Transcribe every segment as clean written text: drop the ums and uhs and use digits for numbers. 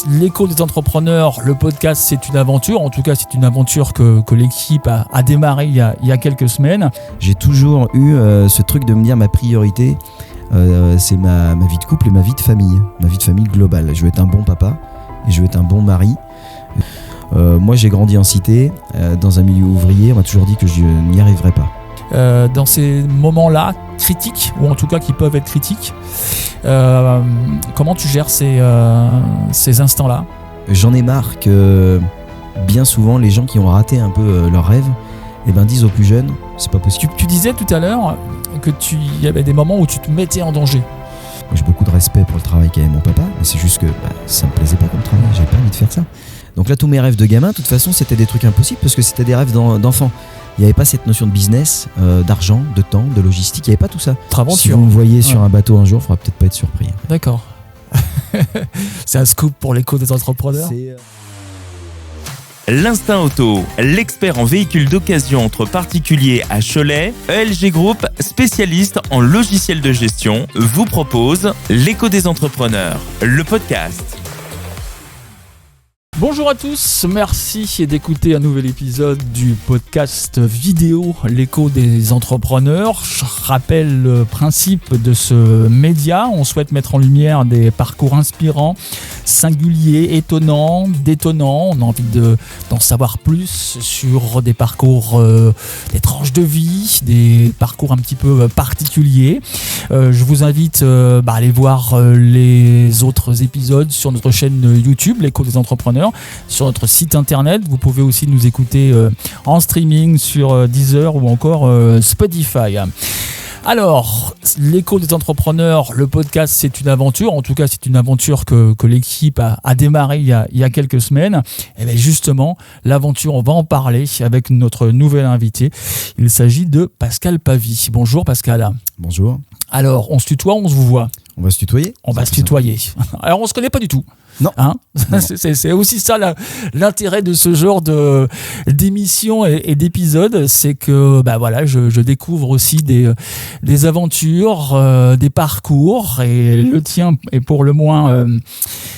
L'écho des entrepreneurs, le podcast, c'est une aventure. En tout cas, c'est une aventure que l'équipe a démarré il y a quelques semaines. J'ai toujours eu ce truc de me dire ma priorité, c'est ma vie de couple et ma vie de famille globale. Je veux être un bon papa et je veux être un bon mari. Moi, j'ai grandi en cité, dans un milieu ouvrier. On m'a toujours dit que je n'y arriverais pas. Dans ces moments-là, critiques, ou en tout cas qui peuvent être critiques, comment tu gères ces instants-là ? J'en ai marre que bien souvent, les gens qui ont raté un peu leurs rêves disent aux plus jeunes, c'est pas possible. Tu disais tout à l'heure que il y avait des moments où tu te mettais en danger. J'ai beaucoup de respect pour le travail qu'avait mon papa, mais c'est juste que ça me plaisait pas comme travail, j'avais pas envie de faire ça. Donc là, tous mes rêves de gamin, de toute façon, c'était des trucs impossibles parce que c'était des rêves d'enfant. Il n'y avait pas cette notion de business, d'argent, de temps, de logistique, il n'y avait pas tout ça. Si vous me voyez sur un bateau un jour, il ne faudra peut-être pas être surpris. D'accord. C'est un scoop pour l'écho des entrepreneurs. L'Instinct Auto, l'expert en véhicules d'occasion entre particuliers à Cholet, ELG Group, spécialiste en logiciels de gestion, vous propose l'écho des entrepreneurs, le podcast. Bonjour à tous, merci d'écouter un nouvel épisode du podcast vidéo L'écho des entrepreneurs. Je rappelle le principe de ce média. On souhaite mettre en lumière des parcours inspirants, singuliers, étonnants, détonnants. On a envie d'en savoir plus sur des parcours, des tranches de vie, des parcours un petit peu particuliers. Je vous invite à aller voir les autres épisodes sur notre chaîne YouTube, L'écho des entrepreneurs. Sur notre site internet, vous pouvez aussi nous écouter en streaming sur Deezer ou encore Spotify. Alors, l'écho des entrepreneurs, le podcast, c'est une aventure. En tout cas, c'est une aventure que l'équipe a démarré il y a quelques semaines. Et bien justement, l'aventure, on va en parler avec notre nouvel invité. Il s'agit de Pascal Pavy. Bonjour Pascal. Bonjour. Alors, on se tutoie, on se vous voit ? On va se tutoyer ? On va se tutoyer. Alors, on ne se connaît pas du tout. Non. Non. C'est aussi ça l'intérêt de ce genre d'émissions et d'épisodes, c'est que je découvre aussi des aventures, des parcours, et le tien est pour le moins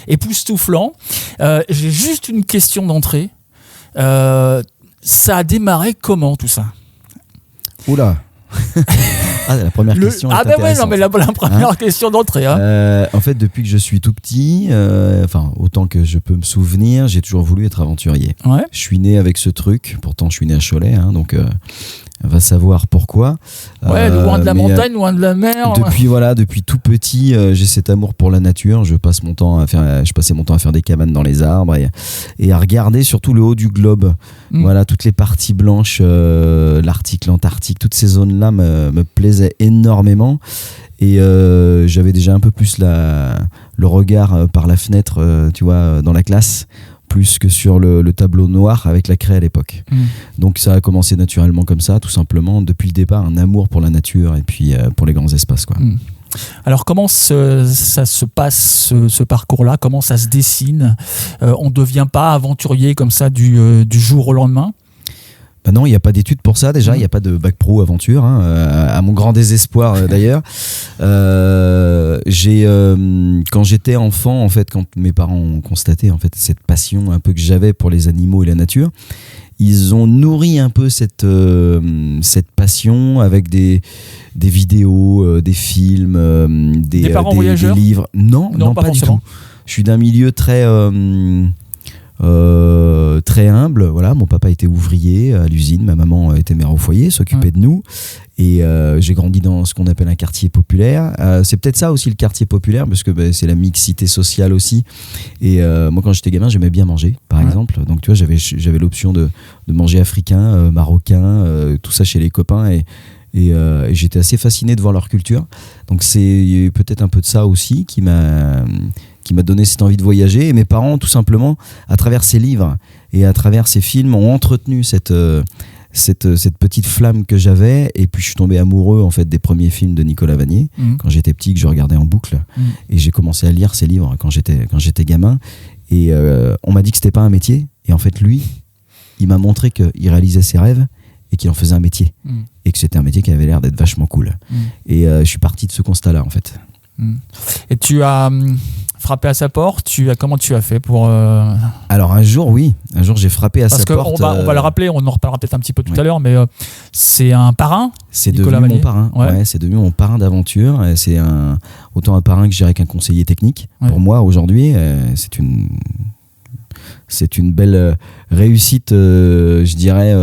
époustouflant. J'ai juste une question d'entrée. Ça a démarré comment tout ça ? Oula. La première question est intéressante. La première question d'entrée. En fait, depuis que je suis tout petit, autant que je peux me souvenir, j'ai toujours voulu être aventurier. Ouais. Je suis né avec ce truc, pourtant je suis né à Cholet, donc va savoir pourquoi. Loin de la montagne, loin de la mer. Depuis tout petit, j'ai cet amour pour la nature. Je passais mon temps à faire des cabanes dans les arbres et à regarder surtout le haut du globe. Voilà, toutes les parties blanches, l'Arctique, l'Antarctique, toutes ces zones-là me plaisaient énormément. Et j'avais déjà un peu plus le regard par la fenêtre, dans la classe, plus que sur le tableau noir avec la craie à l'époque. Donc ça a commencé naturellement comme ça, tout simplement, depuis le départ, un amour pour la nature et puis pour les grands espaces, quoi. Alors comment ça se passe, ce parcours-là ? Comment ça se dessine ? On ne devient pas aventurier comme ça du jour au lendemain ? Non, il n'y a pas d'études pour ça déjà, il n'y a pas de bac pro aventure, à mon grand désespoir d'ailleurs. Quand j'étais enfant, en fait, quand mes parents ont constaté en fait cette passion un peu que j'avais pour les animaux et la nature, ils ont nourri un peu cette passion avec des vidéos, des films, des livres. Non, pas du tout. Je suis d'un milieu très humble, voilà. Mon papa était ouvrier à l'usine, ma maman était mère au foyer, s'occupait de nous, et j'ai grandi dans ce qu'on appelle un quartier populaire. C'est peut-être ça aussi le quartier populaire, parce que c'est la mixité sociale aussi. Et moi, quand j'étais gamin, j'aimais bien manger, par exemple. Donc tu vois, j'avais l'option de manger africain, marocain, tout ça chez les copains, et j'étais assez fasciné de voir leur culture. Donc c'est peut-être un peu de ça aussi qui m'a donné cette envie de voyager. Et mes parents, tout simplement, à travers ces livres et à travers ces films, ont entretenu cette petite flamme que j'avais. Et puis je suis tombé amoureux en fait des premiers films de Nicolas Vanier quand j'étais petit, que je regardais en boucle. Et j'ai commencé à lire ces livres quand j'étais gamin. Et on m'a dit que c'était pas un métier. Et en fait, lui, il m'a montré qu'il réalisait ses rêves et qu'il en faisait un métier. Et que c'était un métier qui avait l'air d'être vachement cool. Et je suis parti de ce constat-là, en fait. Et tu as frappé à sa porte. Comment tu as fait pour Alors un jour j'ai frappé à sa porte. Parce qu'on va le rappeler, on en reparlera peut-être un petit peu tout à l'heure, mais c'est un parrain. C'est Nicolas devenu Vanier. mon parrain. Ouais, c'est devenu mon parrain d'aventure. Et c'est autant un parrain que je dirais qu'un conseiller technique. Ouais. Pour moi aujourd'hui, c'est une belle réussite, je dirais.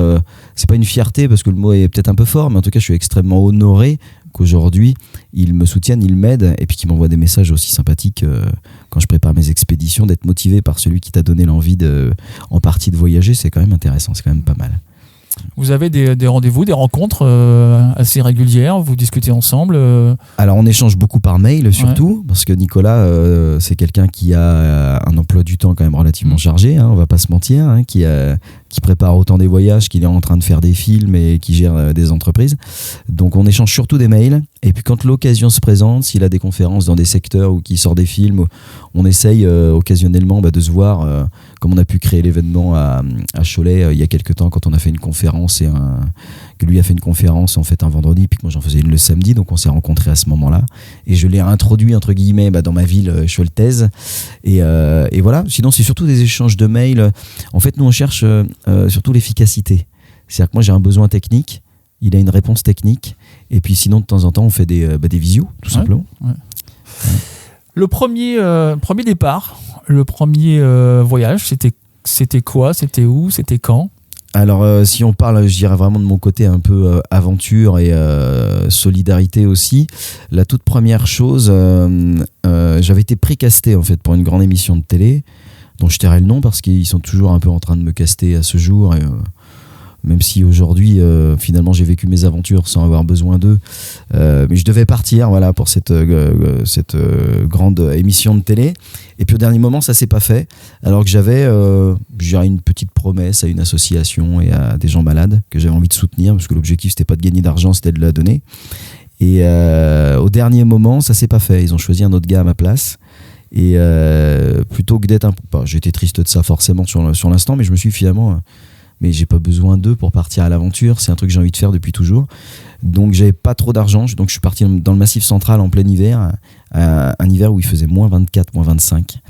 C'est pas une fierté parce que le mot est peut-être un peu fort, mais en tout cas, je suis extrêmement honoré qu'aujourd'hui, ils me soutiennent, ils m'aident et puis qu'ils m'envoient des messages aussi sympathiques quand je prépare mes expéditions. D'être motivé par celui qui t'a donné l'envie en partie de voyager, c'est quand même intéressant, c'est quand même pas mal. Vous avez des rendez-vous, des rencontres assez régulières, vous discutez ensemble Alors on échange beaucoup par mail surtout, parce que Nicolas c'est quelqu'un qui a un emploi du temps quand même relativement chargé, on va pas se mentir, qui prépare autant des voyages qu'il est en train de faire des films et qui gère des entreprises. Donc on échange surtout des mails, et puis quand l'occasion se présente, s'il a des conférences dans des secteurs ou qu'il sort des films, on essaye occasionnellement de se voir, comme on a pu créer l'événement à Cholet il y a quelques temps quand on a fait une conférence que lui a fait une conférence en fait un vendredi, puis que moi j'en faisais une le samedi, donc on s'est rencontrés à ce moment-là et je l'ai introduit entre guillemets dans ma ville chouletaise et voilà. Sinon c'est surtout des échanges de mails. En fait nous on cherche surtout l'efficacité, c'est-à-dire que moi j'ai un besoin technique, il a une réponse technique, et puis sinon de temps en temps on fait des visios tout simplement. Ouais. Le premier départ, le premier voyage, c'était quoi? C'était où? C'était quand? Alors si on parle, je dirais vraiment de mon côté un peu aventure et solidarité aussi, la toute première chose, j'avais été pré-casté en fait pour une grande émission de télé dont je tairai le nom parce qu'ils sont toujours un peu en train de me caster à ce jour, et même si aujourd'hui finalement j'ai vécu mes aventures sans avoir besoin d'eux, mais je devais partir pour cette grande émission de télé, et puis au dernier moment ça s'est pas fait, alors que j'avais une petite promesse à une association et à des gens malades que j'avais envie de soutenir, parce que l'objectif c'était pas de gagner d'argent, c'était de la donner, et au dernier moment ça s'est pas fait, ils ont choisi un autre gars à ma place. Et plutôt que d'être j'étais triste de ça forcément sur l'instant, mais je me suis finalement mais j'ai pas besoin d'eux pour partir à l'aventure, c'est un truc que j'ai envie de faire depuis toujours, donc j'avais pas trop d'argent, donc je suis parti dans le Massif Central en plein hiver, un hiver où il faisait moins 24, moins 25,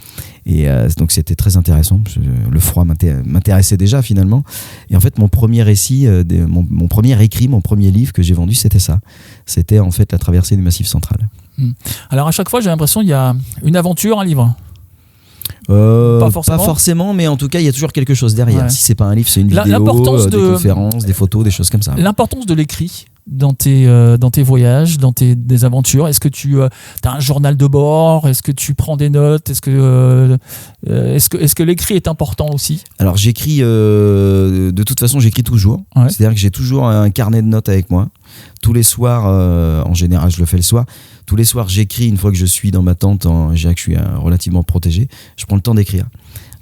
et donc c'était très intéressant, le froid m'intéressait déjà finalement, et en fait mon premier récit, mon premier écrit, mon premier livre que j'ai vendu, c'était en fait la traversée du Massif Central. Alors à chaque fois j'ai l'impression qu'il y a une aventure, un livre. Pas forcément, mais en tout cas il y a toujours quelque chose derrière. Si c'est pas un livre, c'est une vidéo, des conférences, des photos, des choses comme ça. L'importance de l'écrit dans tes voyages, dans des aventures. Est-ce que tu as un journal de bord? Est-ce que tu prends des notes? Est-ce que l'écrit est important aussi? Alors j'écris, de toute façon j'écris toujours. C'est-à-dire que j'ai toujours un carnet de notes avec moi. Tous les soirs, en général je le fais le soir. Tous les soirs j'écris une fois que je suis dans ma tente, je dirais que je suis relativement protégé. Je prends le temps d'écrire.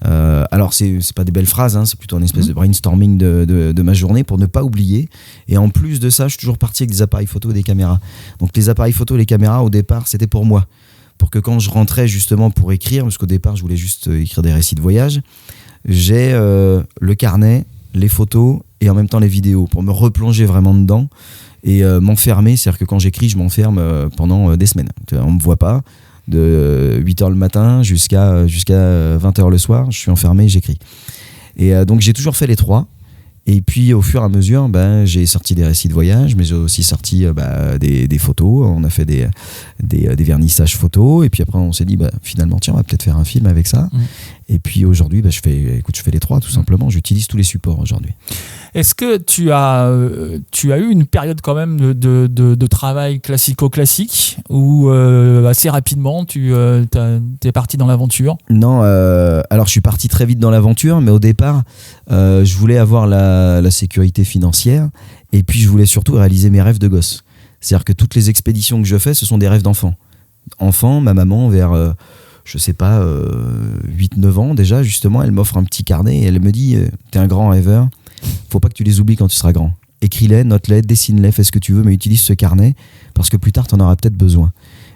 Alors c'est pas des belles phrases, c'est plutôt une espèce de brainstorming de ma journée pour ne pas oublier, et en plus de ça je suis toujours parti avec des appareils photo et des caméras. Donc les appareils photo et les caméras au départ c'était pour moi, pour que quand je rentrais justement pour écrire, parce qu'au départ je voulais juste écrire des récits de voyage, j'ai le carnet, les photos et en même temps les vidéos pour me replonger vraiment dedans et m'enfermer, c'est-à-dire que quand j'écris je m'enferme pendant des semaines, on me voit pas. De 8h le matin jusqu'à 20h le soir, je suis enfermé, j'écris. Et donc j'ai toujours fait les trois. Et puis au fur et à mesure, j'ai sorti des récits de voyage, mais j'ai aussi sorti des photos. On a fait des vernissages photos. Et puis après on s'est dit finalement tiens, on va peut-être faire un film avec ça. Et puis aujourd'hui je fais les trois tout simplement. J'utilise tous les supports aujourd'hui. Est-ce que tu as eu une période quand même de travail classico-classique ou assez rapidement t'es parti dans l'aventure? Non, alors je suis parti très vite dans l'aventure, mais au départ je voulais avoir la sécurité financière, et puis je voulais surtout réaliser mes rêves de gosse. C'est-à-dire que toutes les expéditions que je fais, ce sont des rêves d'enfant. Enfant, ma maman vers 8-9 ans déjà, justement, elle m'offre un petit carnet et elle me dit t'es un grand rêveur, faut pas que tu les oublies quand tu seras grand. Écris-les, note-les, dessine-les, fais ce que tu veux, mais utilise ce carnet parce que plus tard, tu en auras peut-être besoin.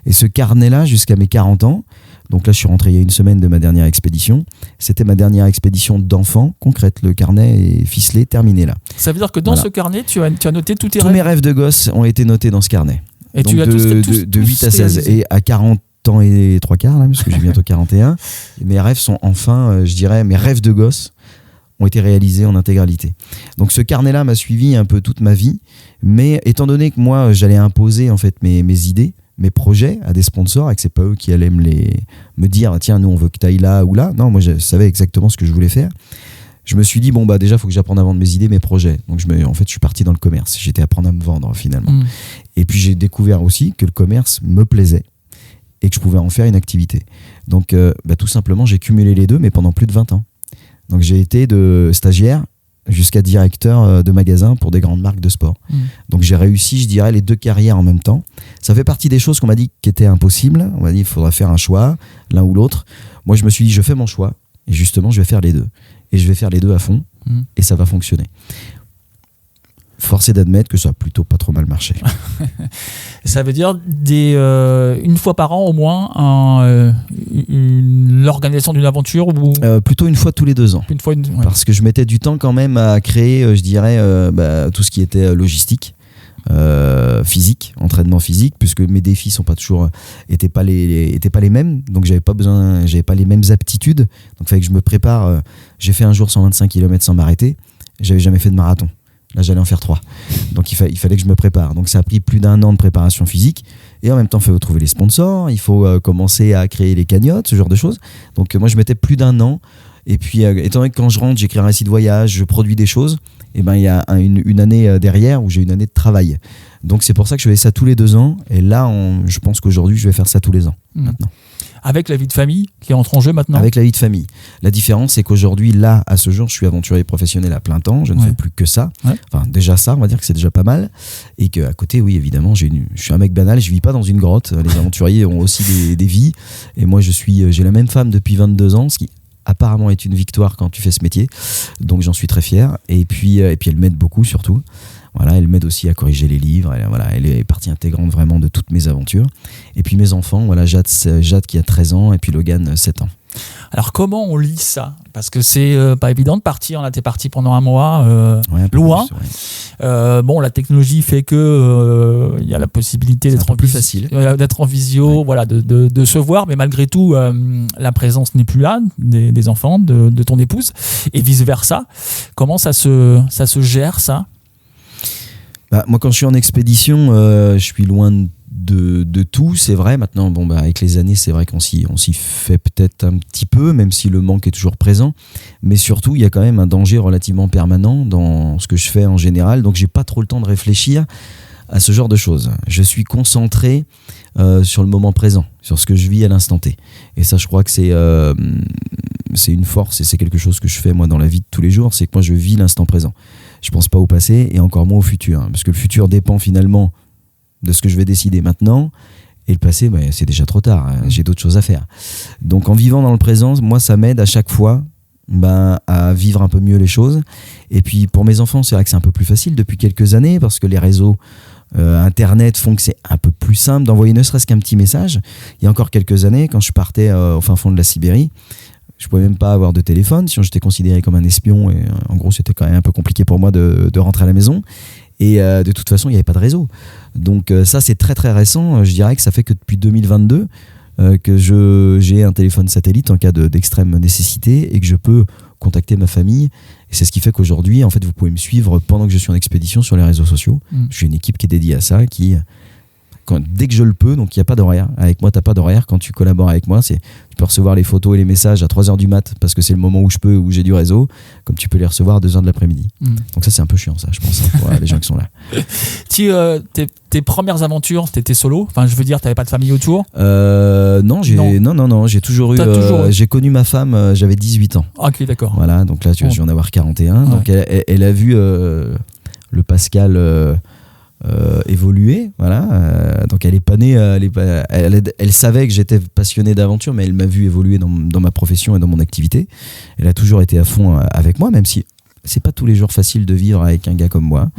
Et ce carnet-là, jusqu'à mes 40 ans, donc là, je suis rentré il y a une semaine de ma dernière expédition. C'était ma dernière expédition d'enfant, concrète. Le carnet est ficelé, terminé là. Ça veut dire que dans ce carnet, tu as noté tous tes rêves? Tous mes rêves de gosse ont été notés dans ce carnet. Et donc tu as de 8 à 16. Et à 40 ans et 3/4 là, parce que j'ai bientôt 41. Et mes rêves sont enfin, je dirais, mes rêves de gosse ont été réalisés en intégralité. Donc ce carnet-là m'a suivi un peu toute ma vie, mais étant donné que moi j'allais imposer en fait mes idées, mes projets à des sponsors et que c'est pas eux qui allaient me dire tiens nous on veut que tu ailles là ou là, non, moi je savais exactement ce que je voulais faire. Je me suis dit bon bah déjà faut que j'apprenne à vendre mes idées, mes projets. Donc en fait je suis parti dans le commerce, j'étais apprendre à me vendre finalement. Et puis j'ai découvert aussi que le commerce me plaisait et que je pouvais en faire une activité. Donc tout simplement j'ai cumulé les deux, mais pendant plus de 20 ans. Donc j'ai été de stagiaire jusqu'à directeur de magasin pour des grandes marques de sport. Donc j'ai réussi, je dirais, les deux carrières en même temps. Ça fait partie des choses qu'on m'a dit qui étaient impossibles. On m'a dit il faudra faire un choix, l'un ou l'autre. Moi je me suis dit je fais mon choix et justement je vais faire les deux. Et je vais faire les deux à fond et ça va fonctionner. Force est d'admettre que ça a plutôt pas trop mal marché. Ça veut dire une fois par an au moins l'organisation d'une aventure ou... Plutôt une fois tous les 2 ans. Ouais. Parce que je mettais du temps quand même à créer, je dirais, tout ce qui était logistique, physique, entraînement physique, puisque mes défis étaient pas les mêmes, donc j'avais pas les mêmes aptitudes. Donc il fallait que je me prépare. J'ai fait un jour 125 km sans m'arrêter. J'avais jamais fait de marathon. Là, j'allais en faire 3. Donc, il fallait que je me prépare. Donc, ça a pris plus d'1 an de préparation physique. Et en même temps, il faut trouver les sponsors. Il faut commencer à créer les cagnottes, ce genre de choses. Donc, moi, je mettais plus d'1 an. Et puis, étant donné que quand je rentre, j'écris un récit de voyage, je produis des choses, et ben, il y a une année derrière où j'ai une année de travail. Donc, c'est pour ça que je fais ça tous les 2 ans. Et là, je pense qu'aujourd'hui, je vais faire ça tous les ans, maintenant. Avec la vie de famille qui entre en jeu maintenant. Avec la vie de famille. La différence, c'est qu'aujourd'hui, là, à ce jour, je suis aventurier professionnel à plein temps. Je ne fais plus que ça. Ouais. Enfin, déjà ça, on va dire que c'est déjà pas mal. Et qu'à côté, oui, évidemment, je suis un mec banal. Je vis pas dans une grotte. Les aventuriers ont aussi des vies. Et moi, j'ai la même femme depuis 22 ans, ce qui apparemment est une victoire quand tu fais ce métier. Donc, j'en suis très fier. Et puis elle m'aide beaucoup, surtout. Voilà, elle m'aide aussi à corriger les livres. Elle est partie intégrante vraiment de toutes mes aventures. Et puis mes enfants, voilà, Jade qui a 13 ans et puis Logan 7 ans. Alors comment on lit ça ? Parce que c'est pas évident de partir. Là, t'es parti pendant un mois loin. Plus, ouais. La technologie fait que y a la possibilité d'être plus facile, d'être en visio, ouais. Voilà, de se voir. Mais malgré tout, la présence n'est plus là des enfants, de ton épouse et vice versa. Comment ça se gère ça ? Moi, quand je suis en expédition, je suis loin de tout, c'est vrai. Maintenant, avec les années, c'est vrai qu'on s'y fait peut-être un petit peu, même si le manque est toujours présent. Mais surtout, il y a quand même un danger relativement permanent dans ce que je fais en général. Donc, j'ai pas trop le temps de réfléchir à ce genre de choses. Je suis concentré sur le moment présent, sur ce que je vis à l'instant T. Et ça, je crois que c'est une force et c'est quelque chose que je fais moi dans la vie de tous les jours. C'est que moi, je vis l'instant présent. Je pense pas au passé et encore moins au futur. Parce que le futur dépend finalement de ce que je vais décider maintenant. Et le passé, c'est déjà trop tard. J'ai d'autres choses à faire. Donc en vivant dans le présent, moi, ça m'aide à chaque fois à vivre un peu mieux les choses. Et puis pour mes enfants, c'est vrai que c'est un peu plus facile depuis quelques années parce que les réseaux Internet font que c'est un peu plus simple d'envoyer ne serait-ce qu'un petit message. Il y a encore quelques années, quand je partais au fin fond de la Sibérie, je pouvais même pas avoir de téléphone, sinon j'étais considéré comme un espion et en gros c'était quand même un peu compliqué pour moi de rentrer à la maison et de toute façon il n'y avait pas de réseau. Donc ça c'est très très récent, je dirais que ça fait que depuis 2022 que j'ai un téléphone satellite en cas d'extrême nécessité et que je peux contacter ma famille et c'est ce qui fait qu'aujourd'hui en fait vous pouvez me suivre pendant que je suis en expédition sur les réseaux sociaux. J'ai une équipe qui est dédiée à ça dès que je le peux, donc il n'y a pas d'horaire. Avec moi, tu n'as pas d'horaire. Quand tu collabores avec moi, tu peux recevoir les photos et les messages à 3h du mat parce que c'est le moment où je peux, où j'ai du réseau, comme tu peux les recevoir à 2h de l'après-midi. Donc ça, c'est un peu chiant, ça, je pense, pour les gens qui sont là. Tes premières aventures, c'était solo ? Enfin, je veux dire, tu n'avais pas de famille autour ? Non, j'ai toujours eu... j'ai connu ma femme, j'avais 18 ans. Ok, d'accord. Voilà, donc là, je vais en avoir 41. Ouais. Donc elle a vu le Pascal... évoluer, voilà. Donc elle est pas née, elle savait que j'étais passionné d'aventure, mais elle m'a vu évoluer dans ma profession et dans mon activité. Elle a toujours été à fond avec moi, même si c'est pas tous les jours facile de vivre avec un gars comme moi,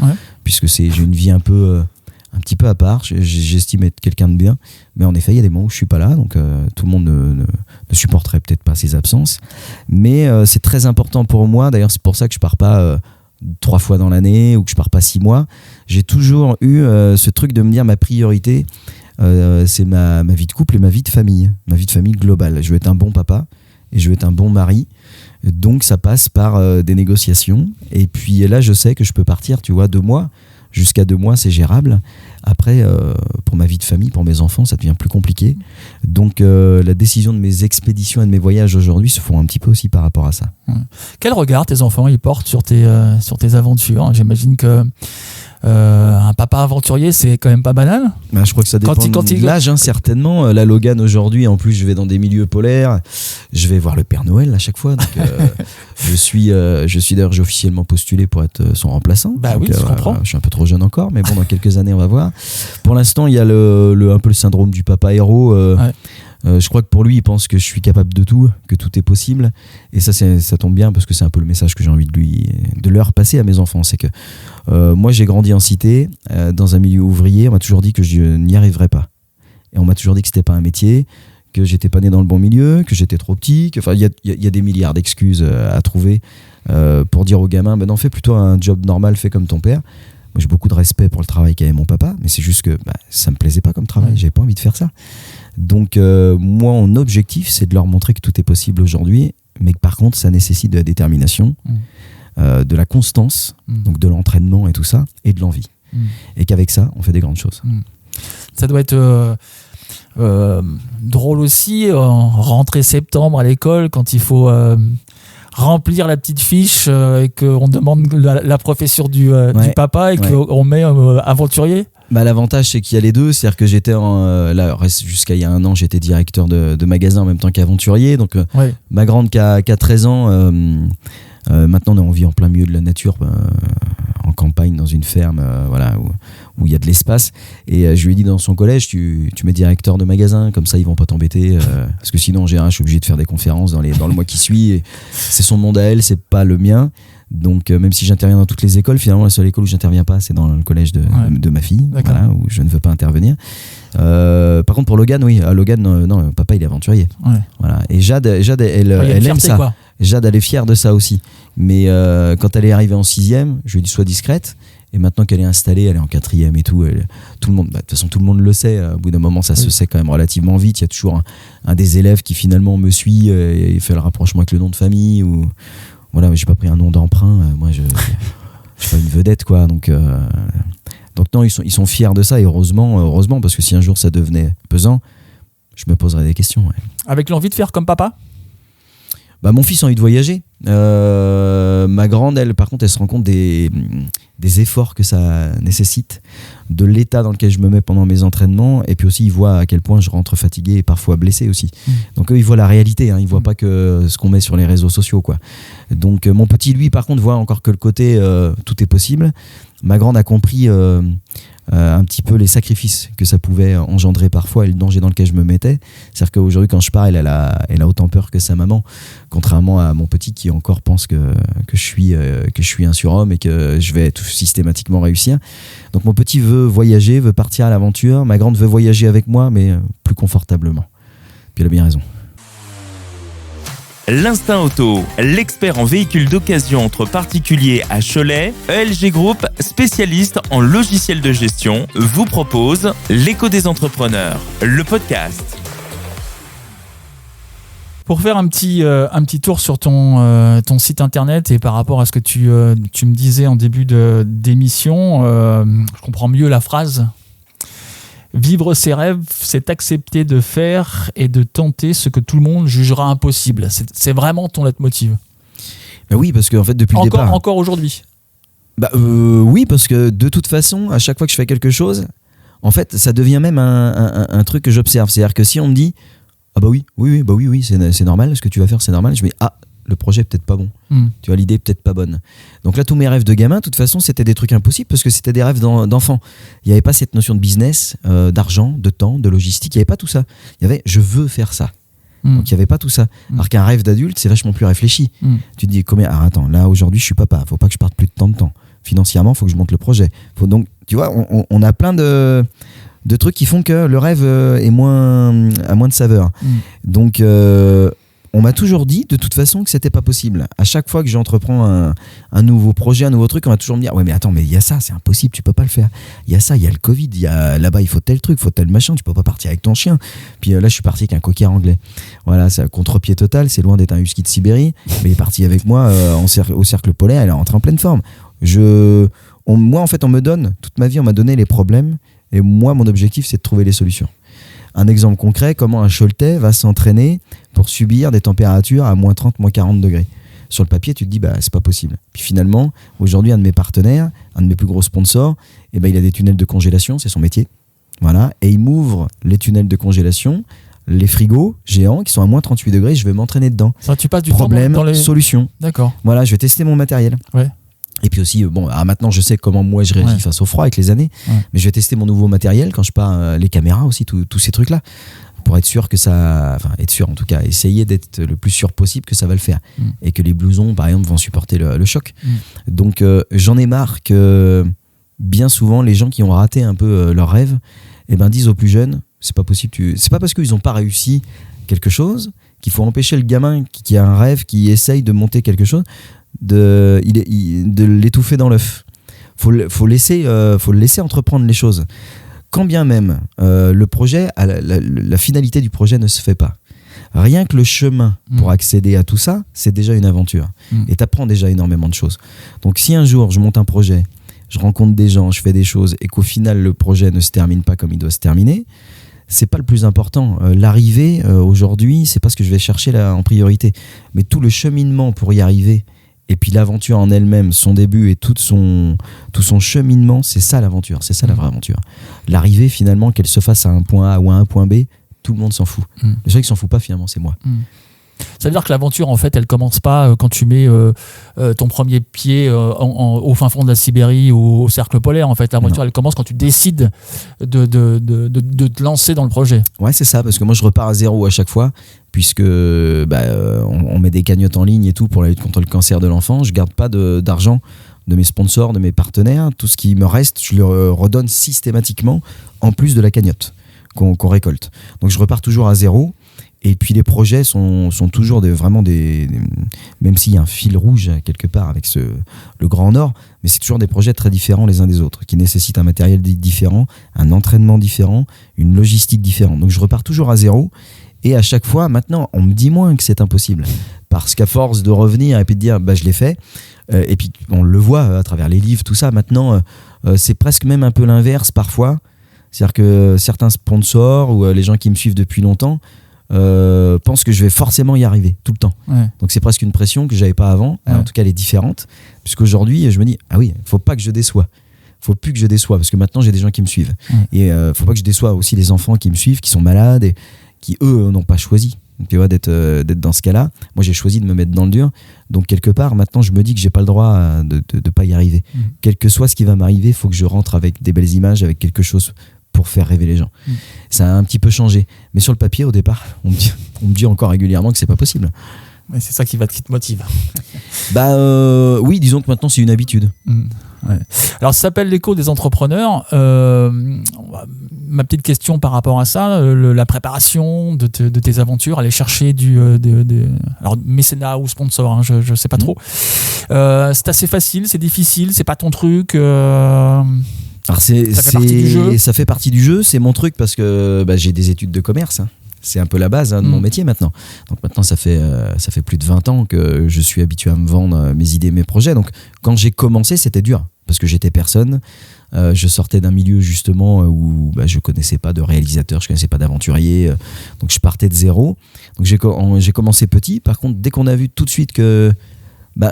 puisque j'ai une vie un petit peu à part. J'estime être quelqu'un de bien, mais en effet il y a des moments où je suis pas là, donc tout le monde ne supporterait peut-être pas ses absences, mais c'est très important pour moi. D'ailleurs c'est pour ça que je pars pas 3 fois dans l'année ou que je pars pas 6 mois. J'ai toujours eu ce truc de me dire ma priorité c'est ma vie de couple et ma vie de famille globale. Je veux être un bon papa et je veux être un bon mari. Donc ça passe par des négociations. Et puis là, je sais que je peux partir, tu vois, 2 mois. Jusqu'à 2 mois, c'est gérable. Après, pour ma vie de famille, pour mes enfants, ça devient plus compliqué. Donc la décision de mes expéditions et de mes voyages aujourd'hui se font un petit peu aussi par rapport à ça. Quel regard tes enfants ils portent sur tes aventures? J'imagine que un papa aventurier, c'est quand même pas banal. Je crois que ça dépend de l'âge, certainement. La Logan aujourd'hui, en plus, je vais dans des milieux polaires. Je vais voir le Père Noël à chaque fois. Donc, je suis d'ailleurs, j'ai officiellement postulé pour être son remplaçant. Donc, je comprends. Je suis un peu trop jeune encore, mais bon, dans quelques années, on va voir. Pour l'instant, il y a un peu le syndrome du papa héros. Je crois que pour lui, il pense que je suis capable de tout, que tout est possible. Et ça tombe bien parce que c'est un peu le message que j'ai envie de leur passer à mes enfants. C'est que moi, j'ai grandi en cité, dans un milieu ouvrier. On m'a toujours dit que je n'y arriverais pas. Et on m'a toujours dit que c'était pas un métier, que j'étais pas né dans le bon milieu, que j'étais trop petit. Il y a des milliards d'excuses à trouver pour dire aux gamins, non, fais plutôt un job normal, fais comme ton père. Moi, j'ai beaucoup de respect pour le travail qu'avait mon papa, mais c'est juste que ça me plaisait pas comme travail. J'avais pas envie de faire ça. Donc, moi, mon objectif, c'est de leur montrer que tout est possible aujourd'hui, mais que par contre, ça nécessite de la détermination, de la constance, donc de l'entraînement et tout ça, et de l'envie. Et qu'avec ça, on fait des grandes choses. Ça doit être drôle aussi, en rentrée septembre à l'école, quand il faut remplir la petite fiche et qu'on demande la profession du papa et qu'on met aventurier. L'avantage, c'est qu'il y a les deux. C'est-à-dire que j'étais jusqu'à il y a 1 an, j'étais directeur de magasin en même temps qu'aventurier. Donc, ma grande qui a 13 ans, maintenant on vit en plein milieu de la nature, en campagne, dans une ferme, où il y a de l'espace. Et je lui ai dit dans son collège, tu mets directeur de magasin, comme ça ils vont pas t'embêter. Parce que sinon, en général, je suis obligé de faire des conférences dans le mois qui suit. Et c'est son monde à elle, c'est pas le mien. Donc, même si j'interviens dans toutes les écoles, finalement, la seule école où j'interviens pas, c'est dans le collège de ma fille, où je ne veux pas intervenir. Par contre, pour Logan, Logan, non, papa, il est aventurier. Et Jade, elle aime ça. Quoi. Jade, elle est fière de ça aussi. Mais quand elle est arrivée en 6e, je lui ai dit, sois discrète. Et maintenant qu'elle est installée, elle est en 4e et tout. Tout le monde, de toute façon, tout le monde le sait. Au bout d'un moment, ça se sait quand même relativement vite. Il y a toujours un des élèves qui finalement me suit et fait le rapprochement avec le nom de famille ou... Voilà, j'ai pas pris un nom d'emprunt. Moi, je suis pas une vedette, quoi. Donc non, ils sont fiers de ça. Et heureusement, parce que si un jour ça devenait pesant, je me poserais des questions. Avec l'envie de faire comme papa ? Mon fils a envie de voyager. Ma grande, elle, par contre, elle se rend compte des efforts que ça nécessite, de l'état dans lequel je me mets pendant mes entraînements, et puis aussi, il voit à quel point je rentre fatigué et parfois blessé aussi. Donc eux, ils voient la réalité, ils voient pas que ce qu'on met sur les réseaux sociaux, quoi. Donc mon petit, lui, par contre, voit encore que le côté tout est possible. Ma grande a compris un petit peu les sacrifices que ça pouvait engendrer parfois et le danger dans lequel je me mettais. C'est-à-dire qu'aujourd'hui, quand je pars, elle a autant peur que sa maman, contrairement à mon petit qui encore pense que je suis un surhomme et que je vais tout systématiquement réussir. Donc mon petit veut voyager, veut partir à l'aventure. Ma grande veut voyager avec moi, mais plus confortablement. Puis elle a bien raison. L'Instinct Auto, l'expert en véhicules d'occasion entre particuliers à Cholet, ELG Group, spécialiste en logiciels de gestion, vous propose l'Écho des entrepreneurs, le podcast. Pour faire un petit tour sur ton site internet et par rapport à ce que tu me disais en début d'émission, je comprends mieux la phrase. Vivre ses rêves, c'est accepter de faire et de tenter ce que tout le monde jugera impossible. C'est vraiment ton leitmotiv. Oui, parce qu'en fait, depuis le départ... Encore aujourd'hui. Oui, parce que de toute façon, à chaque fois que je fais quelque chose, en fait, ça devient même un truc que j'observe. C'est-à-dire que si on me dit « Ah oui, c'est normal, ce que tu vas faire, c'est normal », je me dis « Ah, le projet est peut-être pas bon. Tu vois, l'idée est peut-être pas bonne. » Donc là, tous mes rêves de gamin, de toute façon, c'était des trucs impossibles parce que c'était des rêves d'enfant. Il n'y avait pas cette notion de business, d'argent, de temps, de logistique. Il n'y avait pas tout ça. Il y avait « je veux faire ça ». Donc il n'y avait pas tout ça. Alors qu'un rêve d'adulte, c'est vachement plus réfléchi. Tu te dis combien... Ah, attends, là aujourd'hui, je suis papa. Faut pas que je parte plus de temps. Financièrement, faut que je monte le projet. Donc, tu vois, on a plein de trucs qui font que le rêve a moins de saveur. Donc... on m'a toujours dit de toute façon que c'était pas possible. À chaque fois que j'entreprends un nouveau projet, un nouveau truc, on va toujours me dire ouais mais attends, mais il y a ça, c'est impossible, tu peux pas le faire. Il y a ça, il y a le Covid, il y a là-bas il faut tel truc, il faut tel machin, tu peux pas partir avec ton chien. Puis là je suis parti avec un cocker anglais. Voilà, c'est un contre-pied total, c'est loin d'être un husky de Sibérie, mais il est parti avec moi au cercle polaire, il est rentré en pleine forme. Moi en fait on me donne, toute ma vie on m'a donné les problèmes et moi mon objectif c'est de trouver les solutions. Un exemple concret, comment un Choletais va s'entraîner pour subir des températures à moins 30, moins 40 degrés. Sur le papier, tu te dis, c'est pas possible. Puis finalement, aujourd'hui, un de mes partenaires, un de mes plus gros sponsors, il a des tunnels de congélation, c'est son métier. Voilà. Et il m'ouvre les tunnels de congélation, les frigos géants qui sont à moins 38 degrés, je vais m'entraîner dedans. Ça, tu passes du problème, temps dans les... solution. D'accord. Voilà, je vais tester mon matériel. Ouais. Et puis aussi, maintenant je sais comment moi je réagis face au froid avec les années, mais je vais tester mon nouveau matériel quand je pars, les caméras aussi, tous ces trucs-là, pour être sûr que ça, être sûr en tout cas, essayer d'être le plus sûr possible que ça va le faire, et que les blousons par exemple vont supporter le choc. Donc j'en ai marre que bien souvent les gens qui ont raté un peu leur rêve, disent aux plus jeunes, c'est pas possible, c'est pas parce qu'ils n'ont pas réussi quelque chose qu'il faut empêcher le gamin qui a un rêve, qui essaye de monter quelque chose, de l'étouffer dans l'œuf. Faut le laisser entreprendre les choses. Quand bien même le projet, la finalité du projet ne se fait pas. Rien que le chemin pour accéder à tout ça, c'est déjà une aventure. Et t'apprends déjà énormément de choses. Donc si un jour je monte un projet, je rencontre des gens, je fais des choses et qu'au final le projet ne se termine pas comme il doit se terminer, c'est pas le plus important. L'arrivée aujourd'hui, c'est pas ce que je vais chercher là en priorité. Mais tout le cheminement pour y arriver, et puis l'aventure en elle-même, son début et tout son cheminement, c'est ça l'aventure, c'est ça la vraie aventure. L'arrivée finalement, qu'elle se fasse à un point A ou à un point B, tout le monde s'en fout. Le seul qui s'en fout pas finalement, c'est moi. Ça veut dire que l'aventure, en fait, elle commence pas quand tu mets ton premier pied au fin fond de la Sibérie ou au cercle polaire. En fait, l'aventure, elle commence quand tu décides de te lancer dans le projet. Ouais, c'est ça, parce que moi, je repars à zéro à chaque fois, puisque on met des cagnottes en ligne et tout pour la lutte contre le cancer de l'enfant. Je garde pas d'argent de mes sponsors, de mes partenaires. Tout ce qui me reste, je le redonne systématiquement en plus de la cagnotte qu'on récolte. Donc, je repars toujours à zéro. Et puis les projets sont toujours vraiment des même s'il y a un fil rouge quelque part avec le Grand Nord, mais c'est toujours des projets très différents les uns des autres, qui nécessitent un matériel différent, un entraînement différent, une logistique différente. Donc je repars toujours à zéro, et à chaque fois, maintenant, on me dit moins que c'est impossible, parce qu'à force de revenir et puis de dire je l'ai fait, et puis on le voit à travers les livres, tout ça, maintenant c'est presque même un peu l'inverse parfois, c'est-à-dire que certains sponsors ou les gens qui me suivent depuis longtemps pense que je vais forcément y arriver tout le temps. Donc c'est presque une pression que j'avais pas avant. En tout cas elle est différente, puisqu'aujourd'hui je me dis faut pas que je déçois, faut plus que je déçois, parce que maintenant j'ai des gens qui me suivent, et faut pas que je déçois aussi les enfants qui me suivent, qui sont malades et qui eux n'ont pas choisi, tu vois, d'être dans ce cas-là. Moi j'ai choisi de me mettre dans le dur, donc quelque part maintenant je me dis que j'ai pas le droit de pas y arriver. Quel que soit ce qui va m'arriver, faut que je rentre avec des belles images, avec quelque chose pour faire rêver les gens. Ça a un petit peu changé, mais sur le papier au départ on me dit encore régulièrement que c'est pas possible. Mais c'est ça qui te motive. Oui, disons que maintenant c'est une habitude. Alors ça s'appelle l'écho des entrepreneurs. Ma petite question par rapport à ça, la préparation de tes aventures, aller chercher alors mécénat ou sponsor, je sais pas trop. C'est assez facile, c'est difficile, c'est pas ton truc. Alors ça fait partie du jeu. Ça fait partie du jeu, c'est mon truc, parce que j'ai des études de commerce. C'est un peu la base de mon métier maintenant. Donc maintenant ça fait plus de 20 ans que je suis habitué à me vendre mes idées, mes projets. Donc quand j'ai commencé, c'était dur, parce que j'étais personne. Je sortais d'un milieu justement où je connaissais pas de réalisateur, je connaissais pas d'aventurier. Donc je partais de zéro. Donc j'ai commencé petit. Par contre, dès qu'on a vu tout de suite que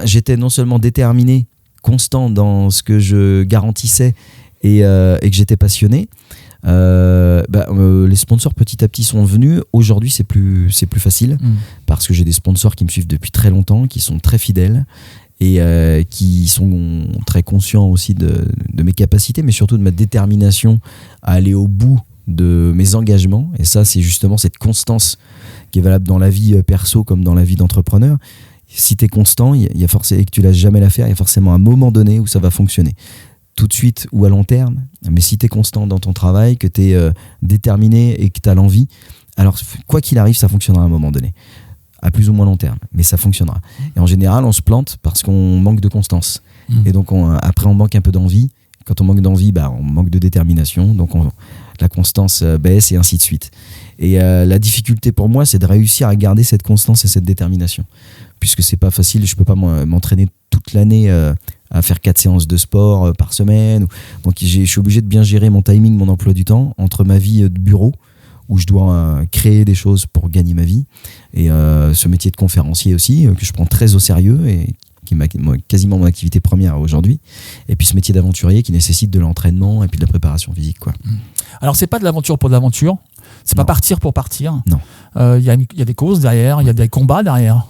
j'étais non seulement déterminé, constant dans ce que je garantissais, et que j'étais passionné, les sponsors petit à petit sont venus. Aujourd'hui c'est plus facile, parce que j'ai des sponsors qui me suivent depuis très longtemps, qui sont très fidèles et qui sont très conscients aussi de mes capacités, mais surtout de ma détermination à aller au bout de mes engagements. Et ça, c'est justement cette constance qui est valable dans la vie perso comme dans la vie d'entrepreneur. Si tu es constant, et que tu lâches jamais l'affaire, il y a forcément un moment donné où ça va fonctionner. Tout de suite ou à long terme, mais si tu es constant dans ton travail, que tu es déterminé et que tu as l'envie, alors quoi qu'il arrive, ça fonctionnera à un moment donné. à plus ou moins long terme, mais ça fonctionnera. Et en général, on se plante parce qu'on manque de constance. Et donc, après, on manque un peu d'envie. Quand on manque d'envie, on manque de détermination. Donc, la constance baisse et ainsi de suite. Et la difficulté pour moi, c'est de réussir à garder cette constance et cette détermination. Puisque c'est pas facile, je peux pas m'entraîner toute l'année à faire 4 séances de sport par semaine. Donc, je suis obligé de bien gérer mon timing, mon emploi du temps entre ma vie de bureau, où je dois créer des choses pour gagner ma vie, et ce métier de conférencier aussi, que je prends très au sérieux et qui est quasiment mon activité première aujourd'hui, et puis ce métier d'aventurier qui nécessite de l'entraînement et puis de la préparation physique, quoi. Alors c'est pas de l'aventure pour de l'aventure, c'est pas partir pour partir. Non. Il y a des causes derrière, il y a des combats derrière.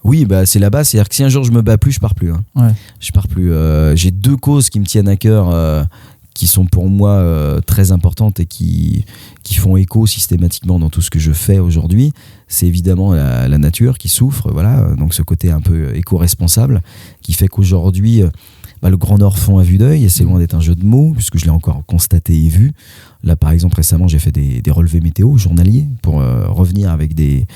Oui, c'est la base, c'est-à-dire que si un jour je me bats plus, je pars plus. Ouais. Je pars plus. J'ai 2 causes qui me tiennent à cœur, qui sont pour moi très importantes et qui font écho systématiquement dans tout ce que je fais aujourd'hui. C'est évidemment la nature qui souffre, voilà, donc ce côté un peu éco-responsable qui fait qu'aujourd'hui le Grand Nord fond à vue d'œil, et c'est loin d'être un jeu de mots puisque je l'ai encore constaté et vu. Là par exemple récemment j'ai fait des relevés météo journaliers pour revenir avec des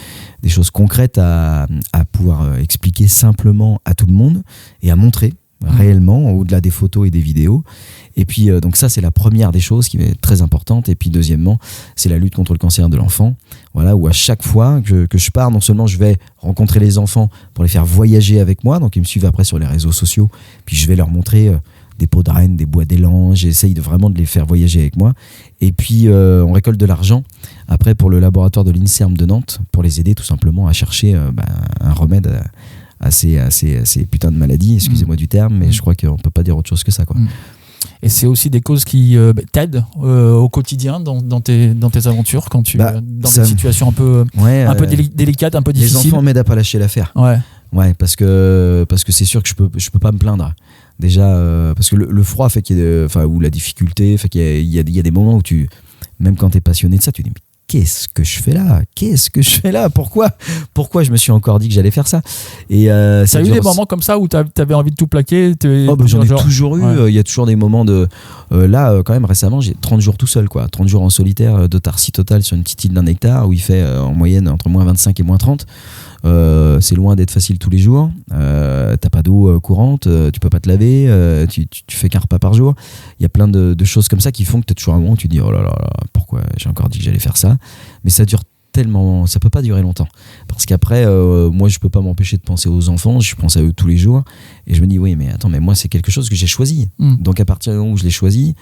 choses concrètes à pouvoir expliquer simplement à tout le monde et à montrer réellement au-delà des photos et des vidéos. Et puis donc ça c'est la première des choses qui est très importante. Et puis deuxièmement c'est la lutte contre le cancer de l'enfant, voilà, où à chaque fois que je pars, non seulement je vais rencontrer les enfants pour les faire voyager avec moi, donc ils me suivent après sur les réseaux sociaux, puis je vais leur montrer des pots de rennes, des bois d'élan, j'essaye vraiment de les faire voyager avec moi. Et puis on récolte de l'argent après pour le laboratoire de l'INSERM de Nantes pour les aider tout simplement à chercher un remède à ces putains de maladies, excusez-moi du terme, mais je crois qu'on peut pas dire autre chose que ça, quoi. Et c'est aussi des causes qui t'aident au quotidien dans tes aventures, quand tu dans des situations un peu délicates, un peu difficiles. Les enfants m'aident à pas lâcher l'affaire. Ouais, parce que c'est sûr que je peux pas me plaindre. Déjà parce que le froid fait ou la difficulté fait qu'il y a des moments où même quand tu es passionné de ça, tu dis mais qu'est-ce que je fais là ? Pourquoi je me suis encore dit que j'allais faire ça ? Et ça a eu des moments comme ça où tu avais envie de tout plaquer ? J'en ai toujours eu. Il y a toujours des moments de... là, quand même, récemment, j'ai 30 jours tout seul, quoi. 30 jours en solitaire, d'autarcie totale sur une petite île d'1 hectare où il fait en moyenne entre moins 25 et moins 30. C'est loin d'être facile tous les jours. T'as pas d'eau courante, tu peux pas te laver, tu fais qu'un repas par jour. Il y a plein de choses comme ça qui font que t'as toujours un moment où tu te dis oh là là, pourquoi j'ai encore dit que j'allais faire ça. Mais ça dure tellement, ça peut pas durer longtemps, parce qu'après moi je peux pas m'empêcher de penser aux enfants, je pense à eux tous les jours et je me dis oui mais attends, mais moi c'est quelque chose que j'ai choisi. Donc à partir du moment où je l'ai choisi,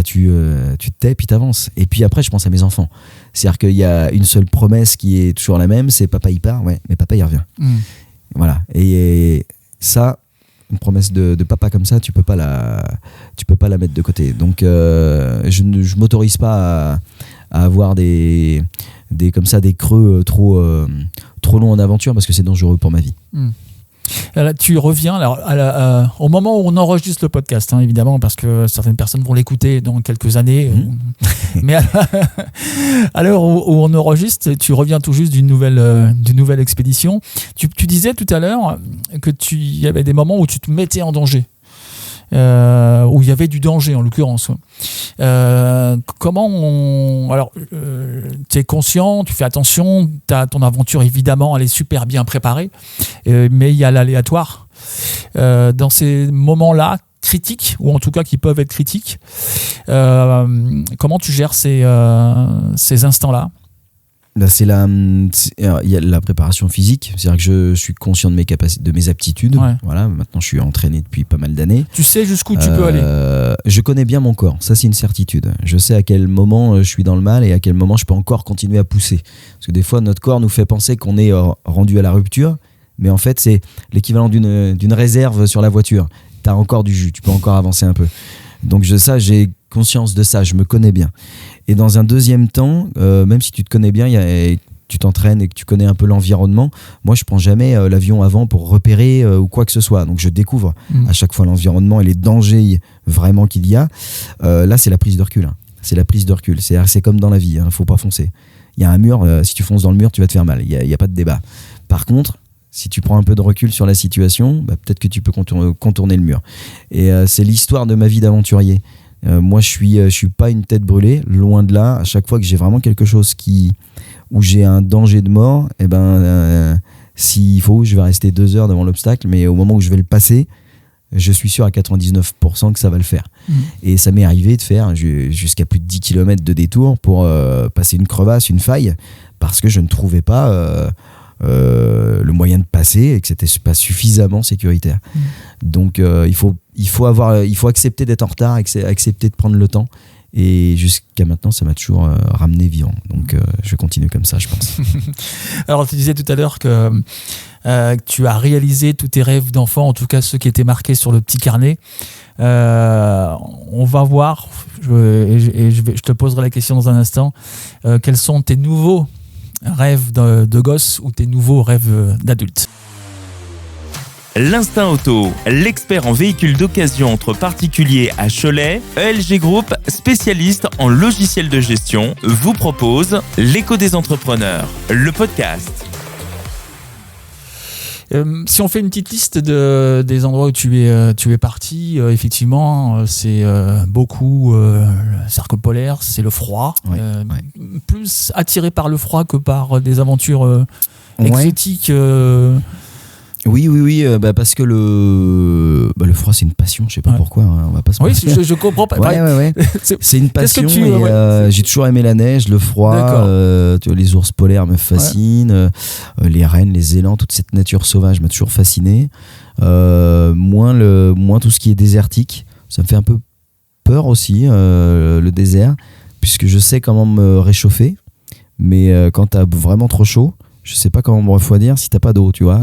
tu te tais puis t'avances. Et puis après je pense à mes enfants, c'est-à-dire qu'il y a une seule promesse qui est toujours la même, c'est papa il part, ouais mais papa il revient. Voilà, et ça, une promesse de papa comme ça, tu peux pas la mettre de côté. Donc je m'autorise pas à avoir des comme ça des creux trop longs en aventure, parce que c'est dangereux pour ma vie. Là, tu reviens au moment où on enregistre le podcast, évidemment, parce que certaines personnes vont l'écouter dans quelques années. Mais à l'heure où on enregistre, tu reviens tout juste d'une nouvelle expédition. Tu disais tout à l'heure que il y avait des moments où tu te mettais en danger. Où il y avait du danger en l'occurrence. Alors, tu es conscient, tu fais attention, ton aventure évidemment elle est super bien préparée, mais il y a l'aléatoire. Dans ces moments-là critiques, ou en tout cas qui peuvent être critiques, comment tu gères ces instants-là ? Là, il y a la préparation physique, c'est-à-dire que je suis conscient de mes capacités, de mes aptitudes. Ouais. Voilà, maintenant je suis entraîné depuis pas mal d'années. Tu sais jusqu'où tu peux aller. Je connais bien mon corps, ça c'est une certitude. Je sais à quel moment je suis dans le mal et à quel moment je peux encore continuer à pousser. Parce que des fois notre corps nous fait penser qu'on est rendu à la rupture, mais en fait c'est l'équivalent d'une réserve sur la voiture. T'as encore du jus, tu peux encore avancer un peu. Donc j'ai conscience de ça, je me connais bien. Et dans un deuxième temps, même si tu te connais bien, tu t'entraînes et que tu connais un peu l'environnement, moi je prends jamais l'avion avant pour repérer ou quoi que ce soit. Donc je découvre à chaque fois l'environnement et les dangers vraiment qu'il y a. Là c'est la prise de recul. C'est la prise de recul. C'est comme dans la vie, faut pas foncer. Il y a un mur, si tu fonces dans le mur, tu vas te faire mal. Il y a pas de débat. Par contre, si tu prends un peu de recul sur la situation, peut-être que tu peux contourner le mur. Et c'est l'histoire de ma vie d'aventurier. Moi, je suis pas une tête brûlée, loin de là. À chaque fois que j'ai vraiment quelque chose où j'ai un danger de mort, et s'il faut, je vais rester 2 heures devant l'obstacle, mais au moment où je vais le passer, je suis sûr à 99% que ça va le faire. Et ça m'est arrivé de faire jusqu'à plus de 10 km de détour pour passer une crevasse, une faille, parce que je ne trouvais pas le moyen de passer et que c'était pas suffisamment sécuritaire. Donc il faut accepter d'être en retard, accepter de prendre le temps. Et jusqu'à maintenant, ça m'a toujours ramené vivant. Donc je continue comme ça, je pense. Alors tu disais tout à l'heure que tu as réalisé tous tes rêves d'enfant, en tout cas ceux qui étaient marqués sur le petit carnet. On va voir, je te poserai la question dans un instant, quels sont tes nouveaux rêves de gosse ou tes nouveaux rêves d'adulte? L'Instinct Auto, l'expert en véhicules d'occasion entre particuliers à Cholet, ELG Group, spécialiste en logiciels de gestion, vous propose l'Écho des entrepreneurs, le podcast. Si on fait une petite liste des endroits où tu es parti, effectivement, c'est beaucoup le cercle polaire, c'est le froid. Plus attiré par le froid que par des aventures exotiques. Oui, parce que le froid c'est une passion, je sais pas pourquoi, hein, on va pas se mentir. Oui, je comprends pas. C'est une passion. J'ai toujours aimé la neige, le froid, les ours polaires me fascinent, les rennes, les élans, toute cette nature sauvage m'a toujours fasciné. Moins tout ce qui est désertique, ça me fait un peu peur aussi, le désert, puisque je sais comment me réchauffer, mais quand t'as vraiment trop chaud, je sais pas comment me refroidir si t'as pas d'eau, tu vois.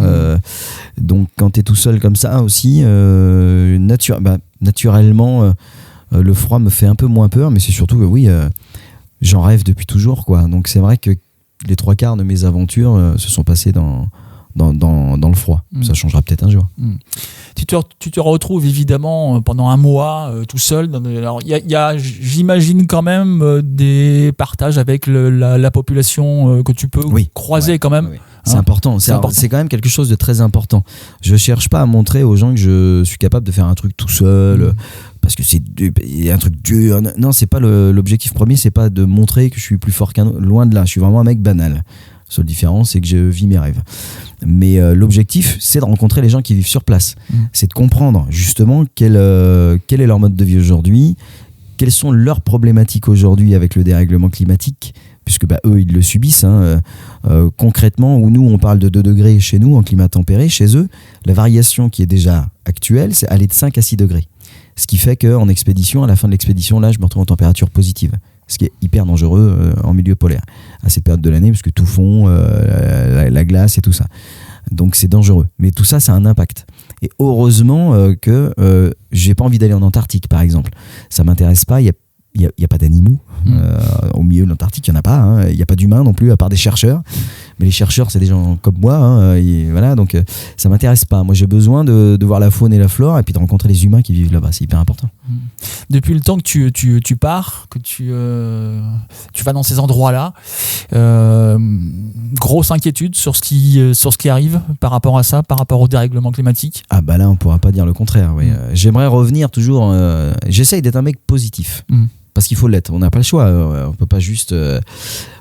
Donc quand t'es tout seul comme ça aussi, naturellement, le froid me fait un peu moins peur, mais c'est surtout que j'en rêve depuis toujours, quoi. Donc c'est vrai que les 3/4 de mes aventures se sont passées dans le froid. Ça changera peut-être un jour. Tu te retrouves évidemment pendant un mois tout seul. Alors il y a, j'imagine quand même des partages avec la population que tu peux croiser quand même. Oui. C'est important. C'est quand même quelque chose de très important. Je cherche pas à montrer aux gens que je suis capable de faire un truc tout seul. Parce que c'est un truc dur. Non, c'est pas l'objectif premier, c'est pas de montrer que je suis plus fort qu'un autre. Loin de là, je suis vraiment un mec banal. La seule différence, c'est que je vis mes rêves. Mais l'objectif, c'est de rencontrer les gens qui vivent sur place. C'est de comprendre justement quel est leur mode de vie aujourd'hui, quelles sont leurs problématiques aujourd'hui avec le dérèglement climatique, puisque eux, ils le subissent. Concrètement, où nous, on parle de 2 degrés chez nous, en climat tempéré, chez eux, la variation qui est déjà actuelle, c'est aller de 5 à 6 degrés. Ce qui fait qu'en expédition, à la fin de l'expédition, là, je me retrouve en température positive. Ce qui est hyper dangereux en milieu polaire, à cette période de l'année, parce que tout fond, la glace et tout ça. Donc c'est dangereux. Mais tout ça, ça a un impact. Et heureusement que j'ai pas envie d'aller en Antarctique, par exemple. Ça m'intéresse pas, il n'y a pas d'animaux. Au milieu de l'Antarctique, il n'y en a pas. Il n'y a pas d'humains non plus, à part des chercheurs. Mais les chercheurs, c'est des gens comme moi. Voilà, donc ça m'intéresse pas. Moi, j'ai besoin de voir la faune et la flore et puis de rencontrer les humains qui vivent là-bas. C'est hyper important. Depuis le temps que tu pars, que tu vas dans ces endroits-là, grosse inquiétude sur ce qui arrive par rapport à ça, par rapport au dérèglement climatique. Ah là, on ne pourra pas dire le contraire. Oui. J'aimerais revenir toujours... j'essaye d'être un mec positif. Parce qu'il faut l'être, on n'a pas le choix, on ne peut pas juste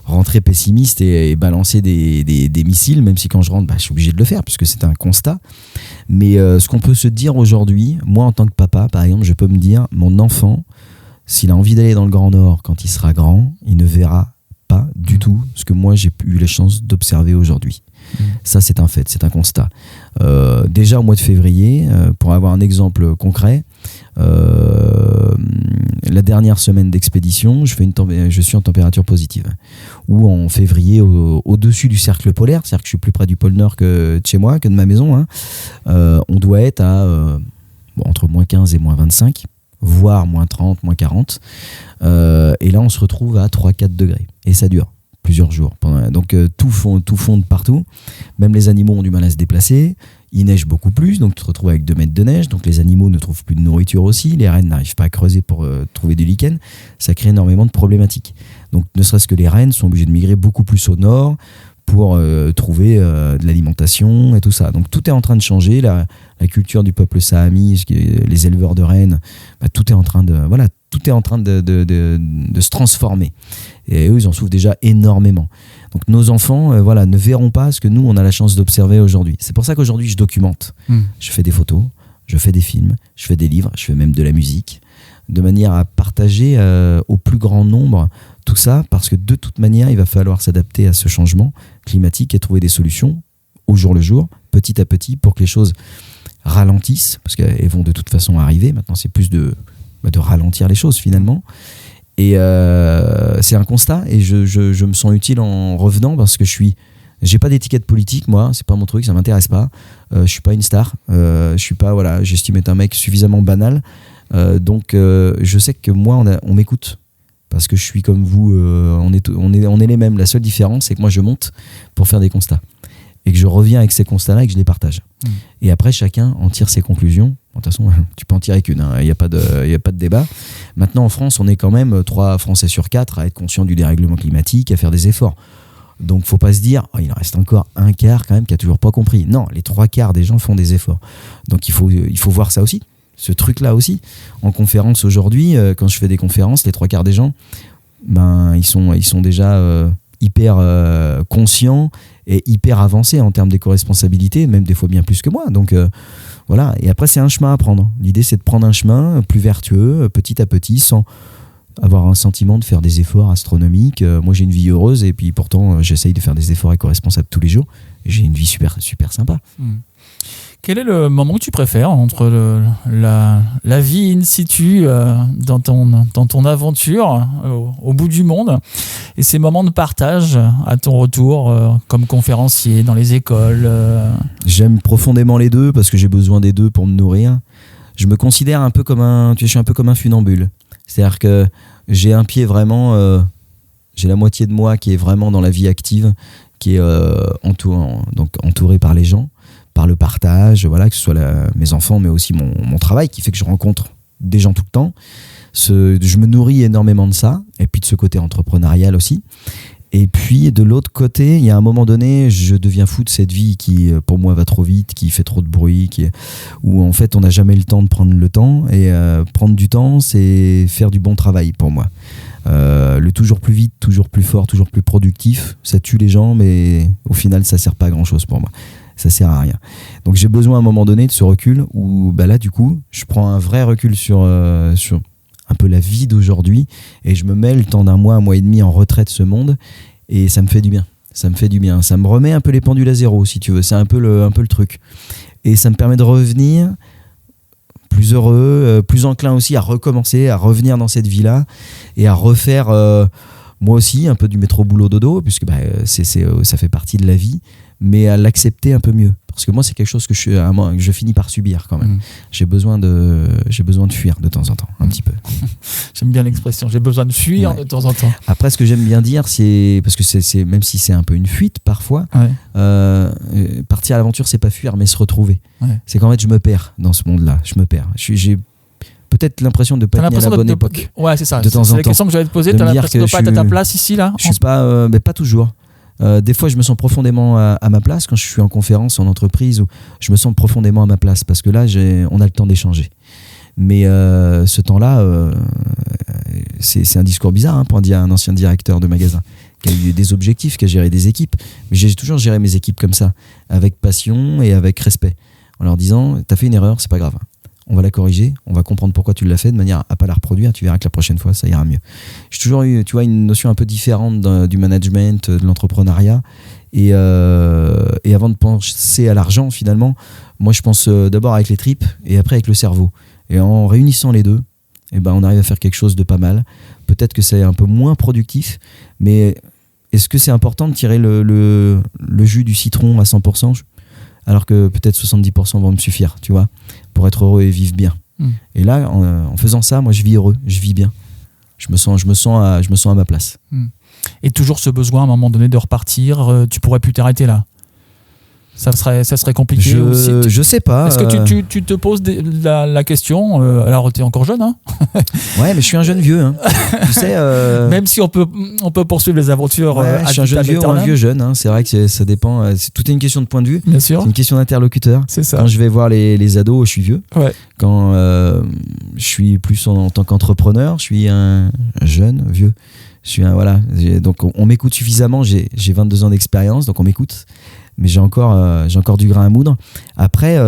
rentrer pessimiste et balancer des missiles, même si quand je rentre, je suis obligé de le faire, puisque c'est un constat. Mais ce qu'on peut se dire aujourd'hui, moi en tant que papa, par exemple, je peux me dire, mon enfant, s'il a envie d'aller dans le Grand Nord quand il sera grand, il ne verra pas du tout ce que moi j'ai eu la chance d'observer aujourd'hui. Ça, c'est un fait, c'est un constat. Déjà au mois de février, pour avoir un exemple concret, la dernière semaine d'expédition, je suis en température positive. Ou en février, au-dessus du cercle polaire, c'est-à-dire que je suis plus près du pôle Nord que de chez moi, que de ma maison, on doit être à entre moins 15 et moins 25, voire moins 30, moins 40. Et là, on se retrouve à 3-4 degrés. Et ça dure plusieurs jours. Donc tout fond de partout. Même les animaux ont du mal à se déplacer. Il neige beaucoup plus, donc tu te retrouves avec 2 mètres de neige. Donc les animaux ne trouvent plus de nourriture aussi. Les rennes n'arrivent pas à creuser pour trouver du lichen. Ça crée énormément de problématiques. Donc ne serait-ce que les rennes sont obligées de migrer beaucoup plus au nord pour trouver de l'alimentation et tout ça. Donc tout est en train de changer. La culture du peuple Sahami, les éleveurs de rennes, tout est en train de... Voilà, tout est en train de se transformer. Et eux, ils en souffrent déjà énormément. Donc nos enfants ne verront pas ce que nous, on a la chance d'observer aujourd'hui. C'est pour ça qu'aujourd'hui, je documente. Je fais des photos, je fais des films, je fais des livres, je fais même de la musique, de manière à partager au plus grand nombre tout ça, parce que de toute manière, il va falloir s'adapter à ce changement climatique et trouver des solutions au jour le jour, petit à petit, pour que les choses ralentissent, parce qu'elles vont de toute façon arriver. Maintenant, c'est plus de ralentir les choses finalement. Et c'est un constat, et je me sens utile en revenant, parce que j'ai pas d'étiquette politique, moi, c'est pas mon truc, ça m'intéresse pas. Je suis pas une star, je suis pas, j'estime être un mec suffisamment banal. Donc je sais que moi, on m'écoute, parce que je suis comme vous, on est les mêmes. La seule différence, c'est que moi, je monte pour faire des constats, et que je reviens avec ces constats-là et que je les partage. Et après, chacun en tire ses conclusions. De toute façon, tu peux en tirer qu'une, il n'y a pas de débat. Maintenant, en France, on est quand même 3 Français sur 4 à être conscients du dérèglement climatique, à faire des efforts. Donc, faut pas se dire, il en reste encore un quart quand même qui a toujours pas compris. Non, les 3/4 des gens font des efforts. Donc, il faut voir ça aussi, ce truc-là aussi. En conférence aujourd'hui, quand je fais des conférences, les 3/4 des gens, ils sont déjà hyper conscients et hyper avancés en termes d'éco-responsabilité, même des fois bien plus que moi. Donc, voilà. Et après, c'est un chemin à prendre. L'idée, c'est de prendre un chemin plus vertueux, petit à petit, sans avoir un sentiment de faire des efforts astronomiques. Moi, j'ai une vie heureuse, et puis pourtant, j'essaye de faire des efforts éco-responsables tous les jours. Et j'ai une vie super, super sympa. Quel est le moment que tu préfères entre la vie in situ dans ton aventure au bout du monde, et ces moments de partage à ton retour comme conférencier dans les écoles? J'aime profondément les deux, parce que j'ai besoin des deux pour me nourrir. Je me considère un peu je suis un peu comme un funambule. C'est-à-dire que j'ai un pied vraiment, j'ai la moitié de moi qui est vraiment dans la vie active, qui est entouré par les gens, par le partage, que ce soit mes enfants, mais aussi mon travail, qui fait que je rencontre des gens tout le temps. Je me nourris énormément de ça, et puis de ce côté entrepreneurial aussi. Et puis de l'autre côté, il y a un moment donné, je deviens fou de cette vie qui, pour moi, va trop vite, qui fait trop de bruit, où en fait on n'a jamais le temps de prendre le temps. Et prendre du temps, c'est faire du bon travail pour moi. Le toujours plus vite, toujours plus fort, toujours plus productif, ça tue les gens, mais au final ça sert pas à grand chose pour moi. Ça sert à rien. Donc j'ai besoin à un moment donné de ce recul, où là du coup je prends un vrai recul sur un peu la vie d'aujourd'hui, et je me mets le temps d'un mois et demi en retrait de ce monde, et ça me fait du bien. Ça me remet un peu les pendules à zéro, si tu veux. C'est un peu le truc. Et ça me permet de revenir plus heureux, plus enclin aussi à recommencer, à revenir dans cette vie-là, et à refaire moi aussi un peu du métro boulot dodo, puisque ça fait partie de la vie, mais à l'accepter un peu mieux. Parce que moi, c'est quelque chose que je finis par subir quand même. J'ai besoin de fuir de temps en temps, un petit peu. J'aime bien l'expression, j'ai besoin de fuir de temps en temps. Après, ce que j'aime bien dire, c'est, parce que c'est même si c'est un peu une fuite parfois, partir à l'aventure, c'est pas fuir, mais se retrouver. C'est qu'en fait, je me perds dans ce monde-là. Je me perds. J'ai peut-être l'impression de ne pas être à la bonne époque. Ouais, c'est ça. De temps en temps. C'est la question que j'allais te poser. Tu as l'impression de ne pas être à ta place ici, là? Je suis pas, mais pas toujours. Des fois, je me sens profondément à ma place quand je suis en conférence, en entreprise, où je me sens profondément à ma place, parce que là, on a le temps d'échanger. Mais ce temps-là, c'est un discours bizarre pour dire à un ancien directeur de magasin qui a eu des objectifs, qui a géré des équipes. Mais j'ai toujours géré mes équipes comme ça, avec passion et avec respect, en leur disant, t'as fait une erreur, c'est pas grave. On va la corriger, on va comprendre pourquoi tu l'as fait, de manière à pas la reproduire. Tu verras que la prochaine fois, ça ira mieux. J'ai toujours eu, tu vois, une notion un peu différente du management, de l'entrepreneuriat. Et avant de penser à l'argent, finalement, moi, je pense d'abord avec les tripes et après avec le cerveau. Et en réunissant les deux, on arrive à faire quelque chose de pas mal. Peut-être que c'est un peu moins productif, mais est-ce que c'est important de tirer le jus du citron à 100%, alors que peut-être 70% vont me suffire, tu vois, pour être heureux et vivre bien. Et là, en faisant ça, moi, je vis heureux, je vis bien. Je me sens à ma place. Et toujours ce besoin, à un moment donné, de repartir, tu pourrais plus t'arrêter là? Ça serait compliqué aussi. Je sais pas. Est-ce que tu te poses la question alors, tu es encore jeune, hein? Ouais, mais je suis un jeune vieux. Hein. Tu sais. Même si on peut poursuivre les aventures. Je suis un jeune vieux ou un vieux jeune. Hein. C'est vrai que ça dépend. Tout est une question de point de vue. Bien sûr. C'est une question d'interlocuteur. C'est ça. Quand je vais voir les ados, je suis vieux. Ouais. Quand je suis plus en tant qu'entrepreneur, je suis un jeune vieux. Je suis voilà. Donc on m'écoute suffisamment. J'ai 22 ans d'expérience, donc on m'écoute. Mais j'ai encore du grain à moudre. Après,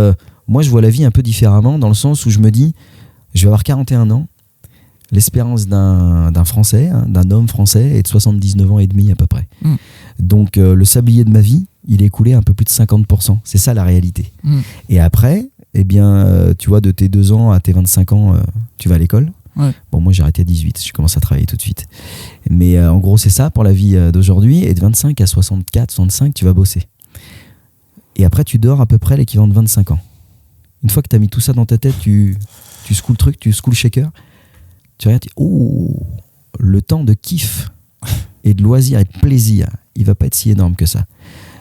moi, je vois la vie un peu différemment, dans le sens où je me dis, je vais avoir 41 ans, l'espérance d'un Français, hein, d'un homme français, est de 79 ans et demi à peu près. Donc, le sablier de ma vie, il est écoulé un peu plus de 50%. C'est ça la réalité. Et après, eh bien, tu vois, de tes 2 ans à tes 25 ans, tu vas à l'école. Ouais. Bon, moi j'ai arrêté à 18, je commence à travailler tout de suite. Mais en gros, c'est ça pour la vie d'aujourd'hui. Et de 25 à 64, 65, tu vas bosser. Et après, tu dors à peu près l'équivalent de 25 ans. Une fois que tu as mis tout ça dans ta tête, tu secoues le truc, tu secoues le shaker. Tu regardes, le temps de kiff et de loisir et de plaisir, il va pas être si énorme que ça.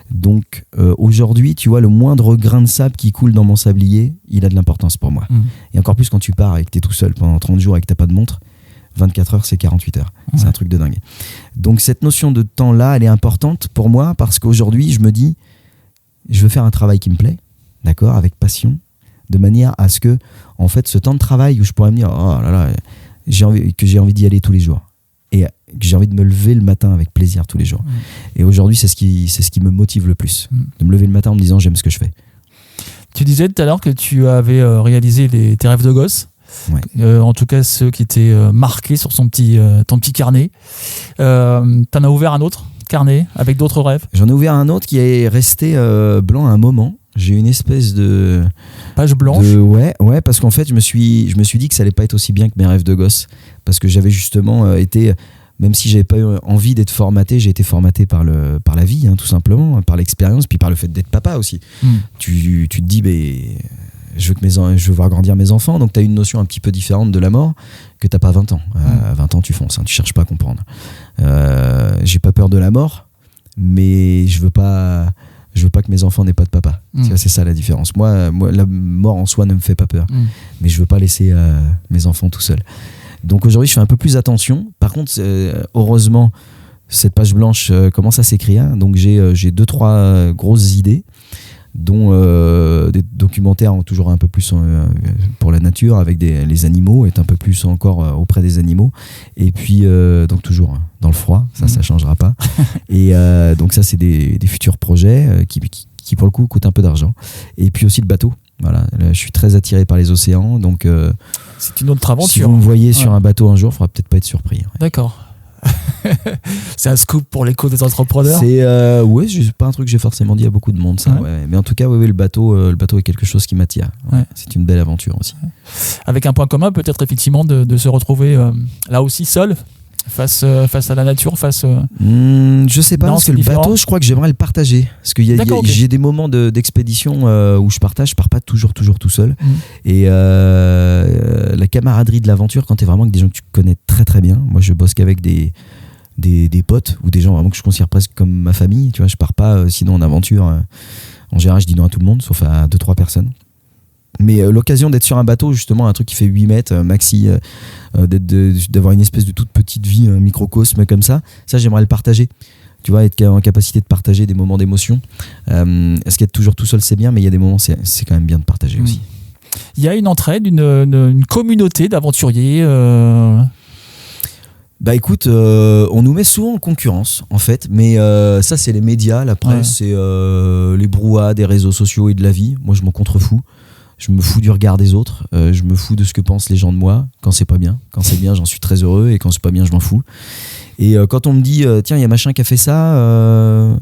Donc aujourd'hui, tu vois, le moindre grain de sable qui coule dans mon sablier, il a de l'importance pour moi. Et encore plus quand tu pars et que tu es tout seul pendant 30 jours et que tu n'as pas de montre, 24 heures, c'est 48 heures. Ouais. C'est un truc de dingue. Donc cette notion de temps-là, elle est importante pour moi parce qu'aujourd'hui, je me dis, je veux faire un travail qui me plaît, d'accord, avec passion, de manière à ce que, en fait, ce temps de travail où je pourrais me dire, oh là là, j'ai envie d'y aller tous les jours. Et que j'ai envie de me lever le matin avec plaisir tous les jours. Et aujourd'hui, c'est ce qui me motive le plus. De me lever le matin en me disant, j'aime ce que je fais. Tu disais tout à l'heure que tu avais réalisé tes rêves de gosse. Ouais. En tout cas, ceux qui étaient marqués sur ton petit carnet. T'en as ouvert un autre carnet avec d'autres rêves? J'en ai ouvert un autre qui est resté blanc à un moment. J'ai une espèce de page blanche. Ouais, parce qu'en fait, je me suis dit que ça allait pas être aussi bien que mes rêves de gosse, parce que j'avais justement été, même si j'avais pas eu envie d'être formaté, j'ai été formaté par la vie, hein, tout simplement, par l'expérience, puis par le fait d'être papa aussi. Tu te dis, je veux voir grandir mes enfants, donc tu as une notion un petit peu différente de la mort que t'as pas 20 ans. À 20 ans, tu fonces, hein, tu cherches pas à comprendre. J'ai pas peur de la mort, mais je veux pas que mes enfants n'aient pas de papa. C'est ça la différence. Moi, la mort en soi ne me fait pas peur, mais je veux pas laisser mes enfants tout seuls. Donc aujourd'hui, je fais un peu plus attention. Par contre, heureusement, cette page blanche commence à s'écrire. Donc j'ai 2-3 grosses idées, dont des documentaires toujours un peu plus pour la nature, avec les animaux, être un peu plus encore auprès des animaux. Et puis, donc toujours dans le froid, ça changera pas. Et donc ça, c'est des futurs projets qui pour le coup coûtent un peu d'argent. Et puis aussi le bateau. Voilà, là, je suis très attiré par les océans, donc c'est une autre aventure. Si vous me voyez sur un bateau un jour, il faudra peut-être pas être surpris. Ouais. D'accord. C'est un scoop pour l'écho des entrepreneurs. C'est pas un truc que j'ai forcément dit à beaucoup de monde, ça. Ouais. Mais en tout cas, le bateau est quelque chose qui m'attire. Ouais. C'est une belle aventure aussi. Avec un point commun, peut-être effectivement de se retrouver là aussi seul. Face à la nature, je sais pas, parce que le bateau, je crois que j'aimerais le partager. Parce que j'ai des moments d'expédition où je pars pas toujours tout seul. Et la camaraderie de l'aventure, quand t'es vraiment avec des gens que tu connais très très bien. Moi, je bosse qu'avec des potes ou des gens vraiment que je considère presque comme ma famille. Tu vois, je pars pas sinon en aventure. En général, je dis non à tout le monde, sauf à 2-3 personnes. Mais l'occasion d'être sur un bateau, justement, un truc qui fait 8 mètres, maxi, d'avoir une espèce de toute petite vie, un microcosme comme ça j'aimerais le partager. Tu vois, être en capacité de partager des moments d'émotion. Est-ce qu'être toujours tout seul, c'est bien, mais il y a des moments, c'est quand même bien de partager aussi. Il y a une entraide, une communauté d'aventuriers écoute, on nous met souvent en concurrence en fait, mais ça c'est les médias, la presse, c'est les brouhahas des réseaux sociaux et de la vie. Moi je m'en contrefous. Je me fous du regard des autres, je me fous de ce que pensent les gens de moi quand c'est pas bien. Quand c'est bien, j'en suis très heureux, et quand c'est pas bien, je m'en fous. Et quand on me dit tiens, il y a machin qui a fait ça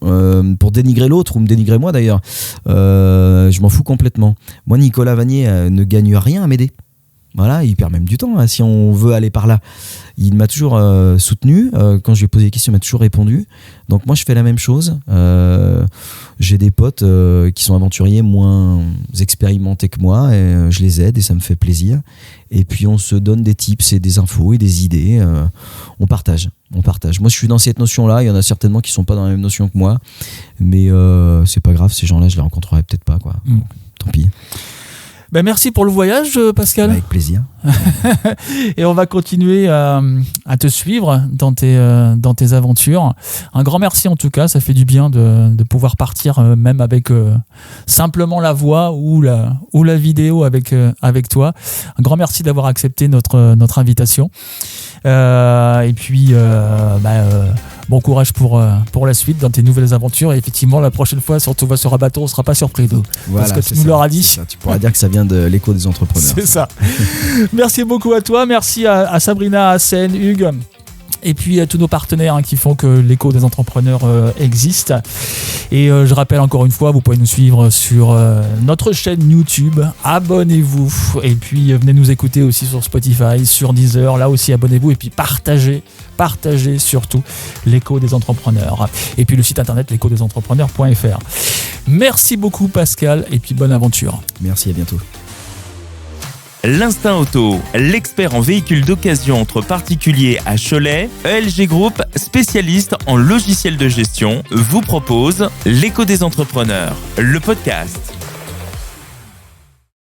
pour dénigrer l'autre, ou me dénigrer moi d'ailleurs, je m'en fous complètement. Moi, Nicolas Vanier ne gagne rien à m'aider. Voilà, il perd même du temps si on veut aller par là. Il m'a toujours soutenu. Quand je lui ai posé des questions, il m'a toujours répondu. Donc moi, je fais la même chose. j'ai des potes qui sont aventuriers moins expérimentés que moi et je les aide et ça me fait plaisir. Et puis on se donne des tips et des infos et des idées. On partage. Moi, je suis dans cette notion-là. Il y en a certainement qui sont pas dans la même notion que moi, mais c'est pas grave. Ces gens-là, je les rencontrerai peut-être pas, quoi. Tant pis. Ben merci pour le voyage, Pascal. Avec plaisir. Et on va continuer à te suivre dans tes aventures. Un grand merci en tout cas, ça fait du bien de pouvoir partir même avec simplement la voix ou la vidéo avec toi. Un grand merci d'avoir accepté notre invitation. Et puis bon courage pour la suite dans tes nouvelles aventures. Et effectivement, la prochaine fois, surtout sur un bateau, on ne sera pas surpris d'eux. Voilà, parce que tu nous l'auras dit. Tu pourras dire que ça vient de l'écho des entrepreneurs. C'est ça. Merci beaucoup à toi. Merci à Sabrina, à Sen, Hugues. Et puis à tous nos partenaires qui font que l'écho des entrepreneurs existe. Et je rappelle encore une fois, vous pouvez nous suivre sur notre chaîne YouTube. Abonnez-vous. Et puis venez nous écouter aussi sur Spotify, sur Deezer. Là aussi, abonnez-vous. Et puis partagez surtout l'écho des entrepreneurs. Et puis le site internet l'écho-des-entrepreneurs.fr. Merci beaucoup Pascal. Et puis bonne aventure. Merci, à bientôt. L'Instinct Auto, l'expert en véhicules d'occasion entre particuliers à Cholet, ELG Group, spécialiste en logiciels de gestion, vous propose l'Écho des entrepreneurs, le podcast.